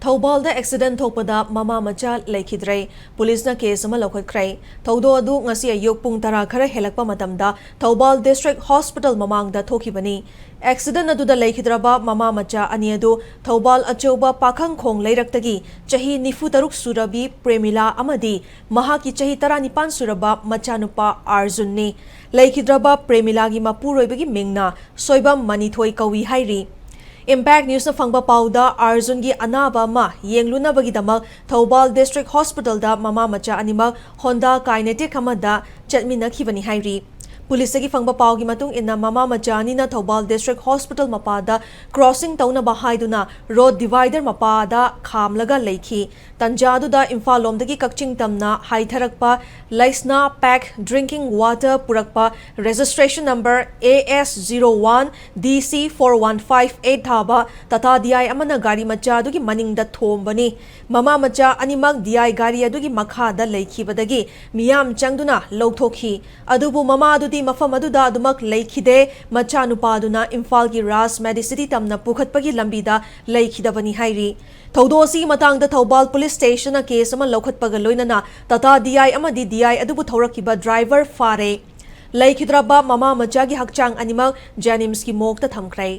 ꯊꯧꯕꯥꯜꯗ ꯑꯦꯛꯁꯤꯗꯦꯟ ꯊꯣꯛꯄꯗ ꯃꯃꯥ ꯃꯆꯥ ꯂꯩꯈꯤꯗ꯭ꯔꯦ ꯄꯨꯂꯤꯁꯅ ꯀꯦꯁ ꯑꯃ ꯂꯧꯈꯠꯈ꯭ꯔꯦ ꯊꯧꯗꯣꯛ ꯑꯗꯨ ꯉꯁꯤ ꯑꯌꯨꯛ ꯄꯨꯡ 10 ꯈꯔ ꯍꯦꯜꯂꯛꯄ ꯃꯇꯝꯗ ꯊꯧꯕꯥꯜ ꯗꯤꯁꯇ꯭ꯔꯤꯛ ꯍꯣꯁꯄꯤꯇꯥꯜ ꯃꯃꯥꯡꯗ ꯊꯣꯛꯈꯤꯕꯅꯤ ꯑꯦꯛꯁꯤꯗꯦꯟ ꯑꯗꯨꯗ ꯂꯩꯈꯤꯗ꯭ꯔꯕ ꯃꯃꯥ ꯃꯆꯥ ꯑꯅꯤ ꯑꯗꯨ ꯊꯧꯕꯥꯜ ꯑꯆꯧꯕ ꯄꯥꯈꯪꯈꯣꯡ ꯂꯩꯔꯛꯇꯒꯤ ꯆꯍꯤ 94 ꯁꯨꯔꯕꯤ ꯄ꯭ꯔꯦꯃꯤꯂꯥ ꯑꯃꯗꯤ ꯃꯍꯥꯛꯀꯤ ꯆꯍꯤ 19 ꯁꯨꯔꯕ ꯃꯆꯥꯅꯨꯄꯥ ꯑꯥꯔꯖꯨꯟꯅꯤ ꯂꯩꯈꯤꯗ꯭ꯔꯕ ꯄ꯭ꯔꯦꯃꯤꯂꯥꯒꯤ ꯃꯄꯨꯔꯣꯏꯕꯒꯤ ꯃꯤꯡꯅ ꯁꯣꯏꯕꯝ ꯃꯅꯤꯊꯣꯏ ꯀꯧꯏ ꯍꯥꯏꯔꯤ ꯏꯝꯄꯦꯛ ꯅ꯭ꯌꯨꯁꯅ ꯐꯪꯕ ꯄꯥꯎꯗ ꯑꯥꯔꯖꯨꯟꯒꯤ ꯑꯅꯥꯕ ꯑꯃ ꯌꯦꯡꯂꯨꯅꯕꯒꯤꯗꯃꯛ ꯊꯧꯕꯥꯜ ꯗꯤꯁꯇ꯭ꯔꯤꯛ ꯍꯣꯁꯄꯤꯇꯥꯜꯗ ꯃꯃꯥ ꯃꯆꯥ ꯑꯅꯤꯃꯛ ꯍꯣꯟꯗꯥ ꯀꯥꯏꯅꯦꯇꯤꯛ ꯑꯃꯗ ꯆꯠꯃꯤꯟꯅꯈꯤꯕꯅꯤ ꯍꯥꯏꯔꯤ ꯄꯨꯂꯤꯁꯇꯒꯤ ꯐꯪꯕ ꯄꯥꯎꯒꯤ ꯃꯇꯨꯡ ꯏꯟꯅ ꯃꯃꯥ ꯃꯆꯥ ꯑꯅꯤꯅ ꯊꯧꯕꯥꯜ ꯗꯤꯁꯇ꯭ꯔꯤꯛ ꯍꯣꯁꯄꯤꯇꯥꯜ ꯃꯄꯥꯗ ꯀ꯭ꯔꯣꯁꯤꯡ ꯇꯧꯅꯕ ꯍꯥꯏꯗꯨꯅ ꯔꯣꯗ ꯗꯤꯚꯥꯏꯗꯔ ꯃꯄꯥꯗ ꯈꯥꯝꯂꯒ ꯂꯩꯈꯤ ꯇꯟꯖꯥꯗꯨꯗ ꯏꯝꯐꯥꯜ ꯂꯣꯝꯗꯒꯤ ꯀꯛꯆꯤꯡ ꯇꯝꯅ ꯍꯥꯏꯊꯔꯛꯄ ꯂꯩꯁꯅꯥ ꯄꯦꯛ ꯗ꯭ꯔꯤꯡꯀꯤꯡ ꯋꯥꯇꯔ ꯄꯨꯔꯛꯄ ꯔꯦꯖꯤꯁꯇ꯭ꯔꯦꯁꯟ ꯅꯝꯕꯔ AS01 DC 4158 ꯊꯥꯕ ꯇꯥꯇꯥ DI ꯑꯃꯅ ꯒꯥꯔꯤ ꯃꯆꯥ ꯑꯗꯨꯒꯤ ꯃꯅꯤꯡꯗ ꯊꯣꯝꯕꯅꯤ ꯃꯃꯥ ꯃꯆꯥ ꯑꯅꯤꯃꯛ DI ꯒꯥꯔꯤ ꯑꯗꯨꯒꯤ ꯃꯈꯥꯗ ꯂꯩꯈꯤꯕꯗꯒꯤ ꯃꯤꯌꯥꯝ ꯆꯪꯗꯨꯅ ꯂꯧꯊꯣꯛꯈꯤ ꯑꯗꯨꯕꯨ ꯃꯃꯥ ꯑꯗꯨꯗꯤ ꯃꯐꯝ ꯑꯗꯨꯗ ꯑꯗꯨꯃꯛ ꯂꯩꯈꯤꯗꯦ ꯃꯆꯥꯅꯨꯄꯥꯗꯨꯅ ꯏꯝꯐꯥꯜꯒꯤ ꯔꯥꯖ ꯃꯦꯗꯤꯁꯤꯇꯤ ꯇꯝꯅ ꯄꯨꯈꯠꯄꯒꯤ ꯂꯝꯕꯤꯗ ꯂꯩꯈꯤꯗꯕꯅꯤ ꯍꯥꯏꯔꯤ ꯊꯧꯗꯣꯛ ꯑꯁꯤꯒꯤ ꯃꯇꯥꯡꯗ ꯊꯧꯕꯥꯜ ꯄꯨꯂꯤꯁ ꯁ꯭ꯇꯦꯁꯟꯅ ꯀꯦꯁ ꯑꯃ ꯂꯧꯈꯠꯄꯒ ꯂꯣꯏꯅꯅ ꯇꯥꯇꯥ DI ꯑꯃꯗꯤ DI ꯑꯗꯨꯕꯨ ꯊꯧꯔꯛꯈꯤꯕ ꯗ꯭ꯔꯥꯏꯚꯔ ꯐꯥꯔꯦ ꯂꯩꯈꯤꯗ꯭ꯔꯕ ꯃꯃꯥ ꯃꯆꯥꯒꯤ ꯍꯛꯆꯥꯡ ꯑꯅꯤꯃꯛ ꯖꯦꯅꯤꯝꯁꯀꯤ ꯃꯣꯔꯒꯇ ꯊꯝꯈ꯭ꯔꯦ